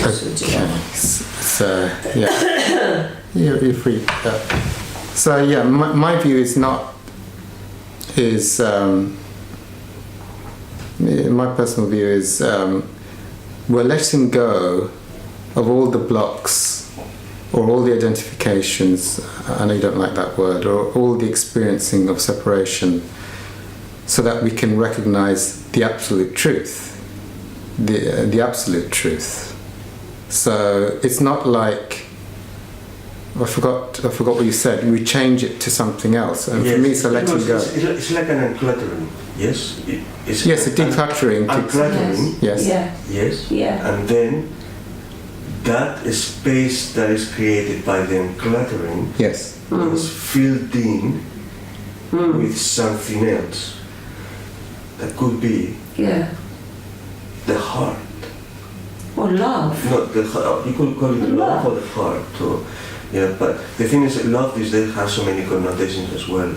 closer together. Yeah. If we, so yeah, my view is not, my personal view is we're letting go of all the blocks or all the identifications, I know you don't like that word, or all the experiencing of separation, so that we can recognize the absolute truth, the absolute truth. So it's not like, I forgot what you said. We change it to something else, and yes. for me, it's a letting go. It's like an uncluttering, yes. Yes, a decluttering. Uncluttering. Yes. Yeah. Yes. Yeah. And then that space that is created by the uncluttering Yes. is filled in with something else. That could be the heart. Or love. Not the heart. You could call it love or the heart, or but the thing is, love these days has so many connotations as well.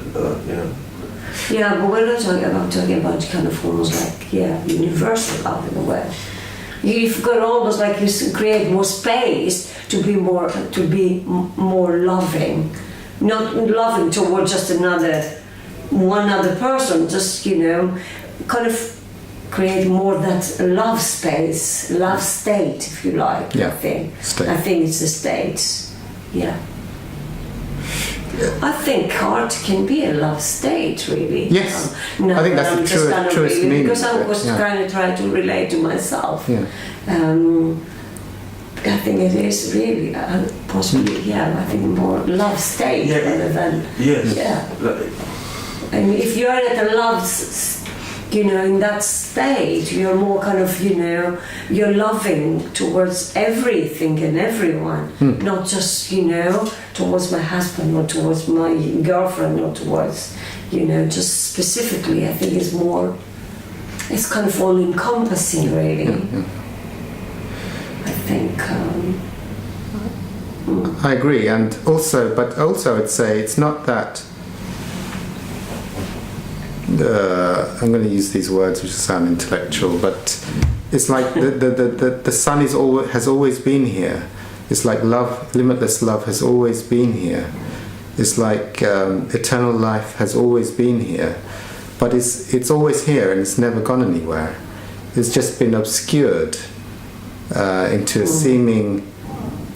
Yeah, but we're not talking about kind of almost like universal love in a way. You've got almost like you create more space to be more loving, not loving toward just one other person. Just kind of create more that love space, love state, if you like. Yeah. I think it's the state. Yeah. I think art can be a love state, really. Yes. I think that's the truest meaning. Because I was kind of trying to relate to myself. Yeah. I think it is really possibly, I think more love state rather than. Yes. Yeah. I mean, if you're at a love in that state, you're more kind of, you're loving towards everything and everyone, not just, towards my husband or towards my girlfriend or towards, just specifically. I think it's kind of all encompassing, really. I think. I agree, but also I'd say it's not that. I'm going to use these words which sound intellectual, but it's like the sun has always been here. It's like love, limitless love has always been here. It's like eternal life has always been here, but it's always here and it's never gone anywhere. It's just been obscured into a seeming,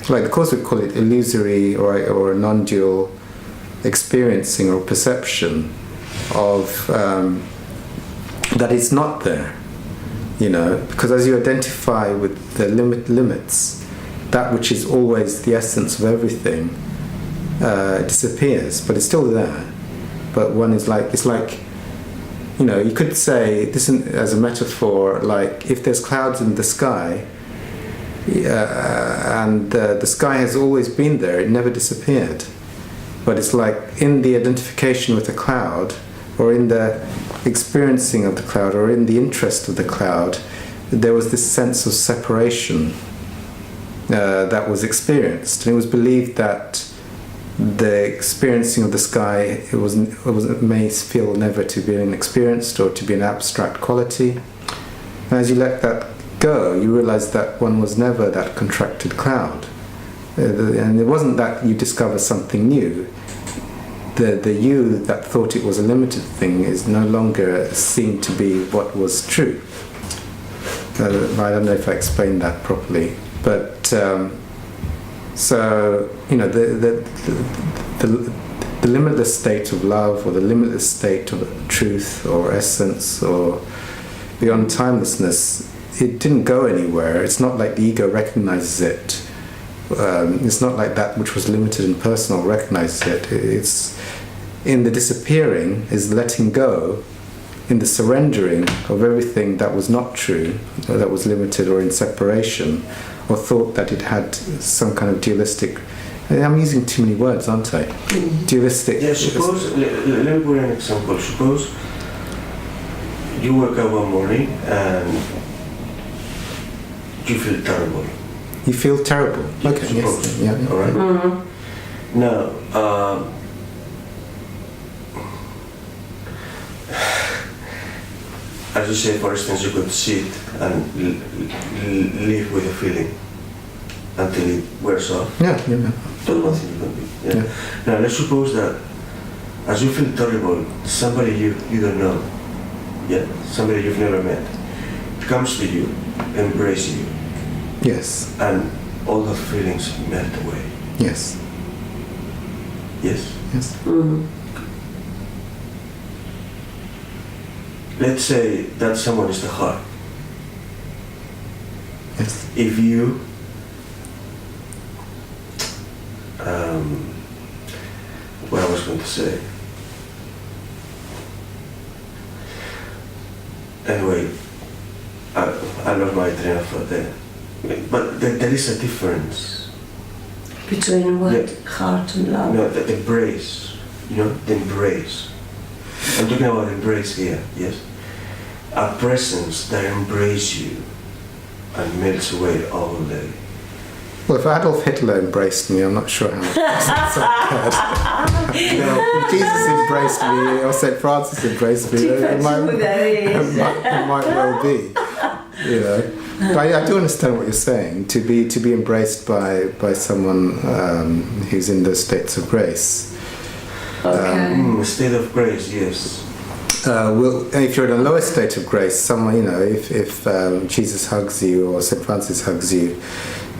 like of course we call it illusory or a non-dual experiencing or perception of that it's not there, because as you identify with the limits, that which is always the essence of everything disappears, but it's still there. But one is like, it's like, you could say this as a metaphor, like if there's clouds in the sky, and the sky has always been there, it never disappeared. But it's like in the identification with the cloud, or in the experiencing of the cloud, or in the interest of the cloud, there was this sense of separation that was experienced. And it was believed that the experiencing of the sky, it may feel never to be an experienced or to be an abstract quality. And as you let that go, you realize that one was never that contracted cloud. And it wasn't that you discover something new. The you that thought it was a limited thing is no longer seen to be what was true. I don't know if I explained that properly, but so the limitless state of love, or the limitless state of truth or essence, or beyond timelessness, it didn't go anywhere. It's not like the ego recognizes it. It's not like that which was limited and personal recognizes it. It's in the disappearing is letting go, in the surrendering of everything that was not true, or that was limited or in separation, or thought that it had some kind of dualistic. I'm using too many words, aren't I? Dualistic. Yeah, suppose, let me put an example. Suppose you wake up one morning and you feel terrible. You feel terrible. Okay, yes. Yeah. All right. Mm-hmm. Now, as you say, for instance, you could sit and live with a feeling. until it wears off. Yeah. That's one thing you can do. Yeah. Yeah. Now let's suppose that as you feel terrible, somebody you don't know, somebody you've never met, comes to you, embrace you, Yes. and all the feelings melt away. Yes. Yes? Yes. Let's say that someone is the heart. Yes. If you what I was going to say. Anyway, I lost my train of thought there. But there is a difference. Between what? Yeah. Heart and love? No, the embrace. You know, the embrace. I'm talking about embrace here, yes? A presence that embraces you and melts away all day. Well, if Adolf Hitler embraced me, I'm not sure how much that's if Jesus embraced me or St. Francis embraced me, it might well be. You know, but I do understand what you're saying. To be embraced by someone who's in those states of grace. Okay. State of grace, yes. Well, if you're in a lower state of grace, someone, you know, if Jesus hugs you or St. Francis hugs you,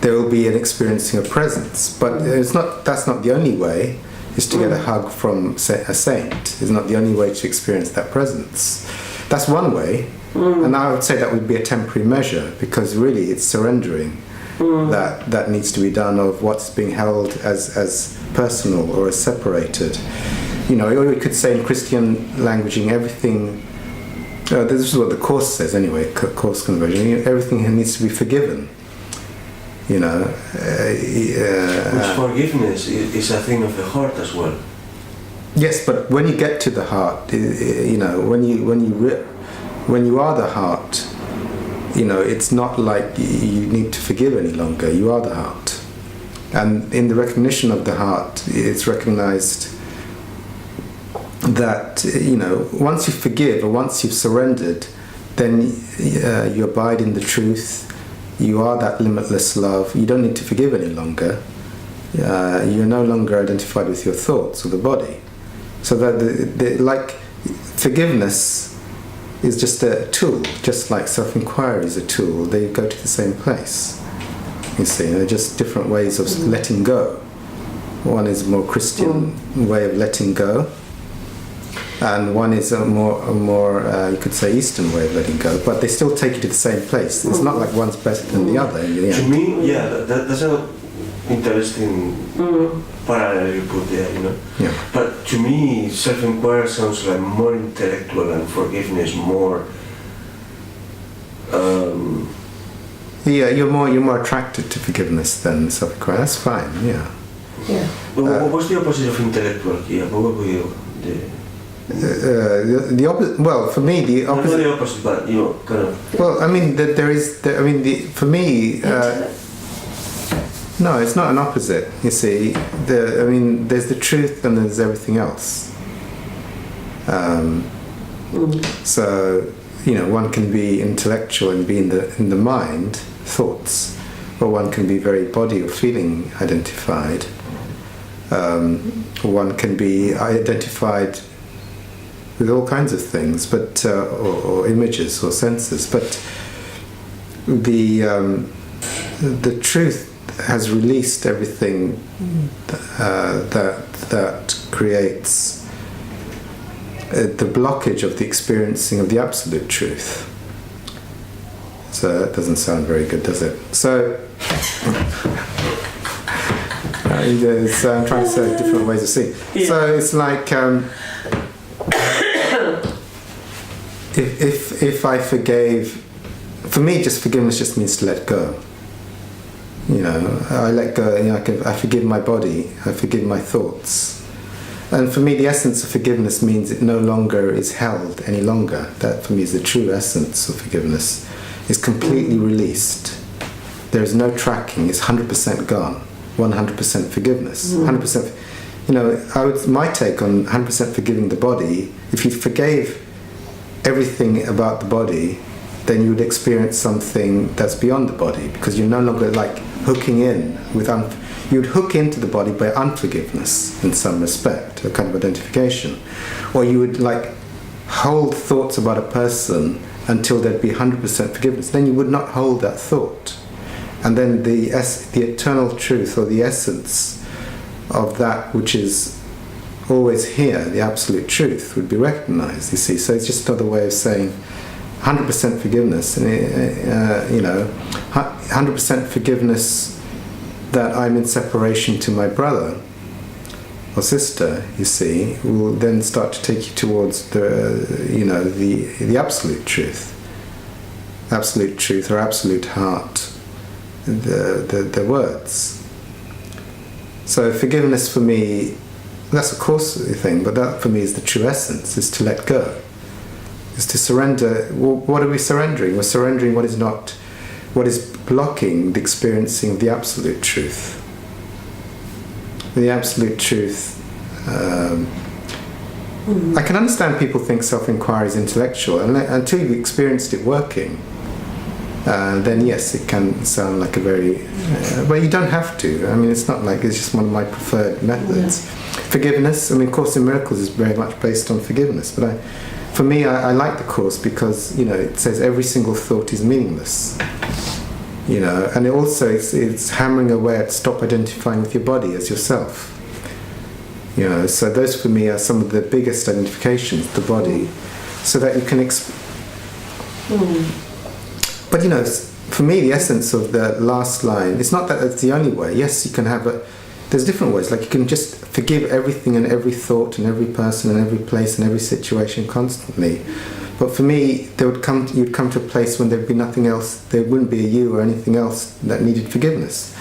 there will be an experiencing of presence. But that's not the only way, is to get a hug from a saint. It's not the only way to experience that presence. That's one way, and I would say that would be a temporary measure, because really it's surrendering that needs to be done of what's being held as personal or as separated. You know, or we could say in Christian languaging, everything, this is what the Course says anyway, Course conversion, everything needs to be forgiven. You know, which forgiveness is a thing of the heart as well. Yes, but when you get to the heart, you know, when you are the heart, you know, it's not like you need to forgive any longer. You are the heart, and in the recognition of the heart, it's recognized that, you know, once you forgive or once you've surrendered, then you abide in the truth. You are that limitless love. You don't need to forgive any longer. You're no longer identified with your thoughts or the body. So that like forgiveness is just a tool, just like self-inquiry is a tool. They go to the same place. You see, they're just different ways of letting go. One is a more Christian way of letting go, and one is a more you could say Eastern way of letting go, but they still take you to the same place. It's not like one's better than the other in the end. To me, yeah, that's an interesting parallel you put there, you know. Yeah. But to me, self-inquiry sounds like more intellectual and forgiveness more. Yeah, you're more attracted to forgiveness than self-inquiry. That's fine. Yeah. Yeah. Well, what's the opposite of intellectual here? What would be the opposite. Well, for me, the opposite. Not the opposite, but you know, kind of. Well, I mean, for me, no, it's not an opposite. You see, there's the truth and there's everything else. So, you know, one can be intellectual and be in the mind, thoughts, or one can be very body or feeling identified. One can be identified with all kinds of things, but or images or senses. But the truth has released everything that creates the blockage of the experiencing of the absolute truth. So that doesn't sound very good, does it? So I'm trying to say different ways of seeing. Yeah. So it's like if I forgave, for me, just forgiveness just means to let go. You know, I let go. You know, I forgive my body. I forgive my thoughts. And for me, the essence of forgiveness means it no longer is held any longer. That, for me, is the true essence of forgiveness. It's completely released. There is no tracking. It's 100% gone. 100% forgiveness. 100%. You know, my take on 100% forgiving the body, if you forgave everything about the body, then you would experience something that's beyond the body, because you're no longer like hooking in with you'd hook into the body by unforgiveness in some respect, a kind of identification, or you would like hold thoughts about a person until there'd be 100% forgiveness. Then you would not hold that thought, and then the eternal truth or the essence of that which is always here, the absolute truth, would be recognized. You see, so it's just another way of saying 100% forgiveness, and 100% forgiveness that I'm in separation to my brother or sister, you see, will then start to take you towards the absolute truth or absolute heart, the words. So forgiveness for me, that's a coarse thing, but that for me is the true essence, is to let go, is to surrender. Well, what are we surrendering? We're surrendering what is blocking the experiencing of the absolute truth. The absolute truth. I can understand people think self-inquiry is intellectual, and until you've experienced it working, then yes, it can sound like a very... but you don't have to. I mean, it's not like it's just one of my preferred methods. Yeah. Forgiveness, I mean, Course in Miracles is very much based on forgiveness, but for me, I like the Course because, it says every single thought is meaningless. And it also it's hammering away at stop identifying with your body as yourself. So those for me are some of the biggest identifications, the body, so that you can But for me, the essence of the last line, it's not that it's the only way. Yes, you can have there's different ways. Like you can just forgive everything and every thought and every person and every place and every situation constantly. But for me, you'd come to a place when there'd be nothing else. There wouldn't be a you or anything else that needed forgiveness.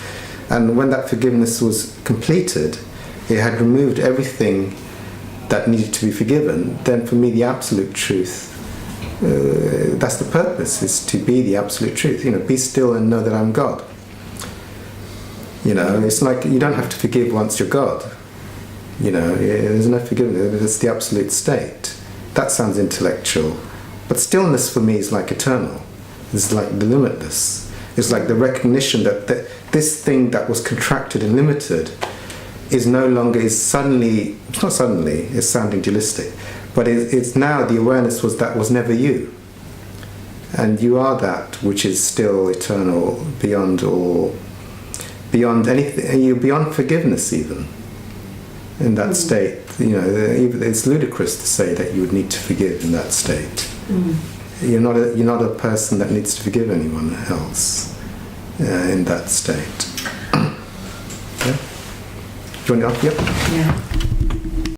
And when that forgiveness was completed, it had removed everything that needed to be forgiven. Then for me, the absolute truth, that's the purpose, is to be the absolute truth. Be still and know that I'm God. It's like you don't have to forgive once you're God. There's no forgiveness. It's the absolute state. That sounds intellectual, but stillness for me is like eternal. It's like the limitless. It's like the recognition that this thing that was contracted and limited is no longer, it's not suddenly, it's sounding dualistic, but it's now the awareness that was never you. And you are that which is still eternal, beyond anything, and you're beyond forgiveness even. In that state, it's ludicrous to say that you would need to forgive in that state. You're not a person that needs to forgive anyone else in that state. Yeah? Do you want to go? Yep. Yeah.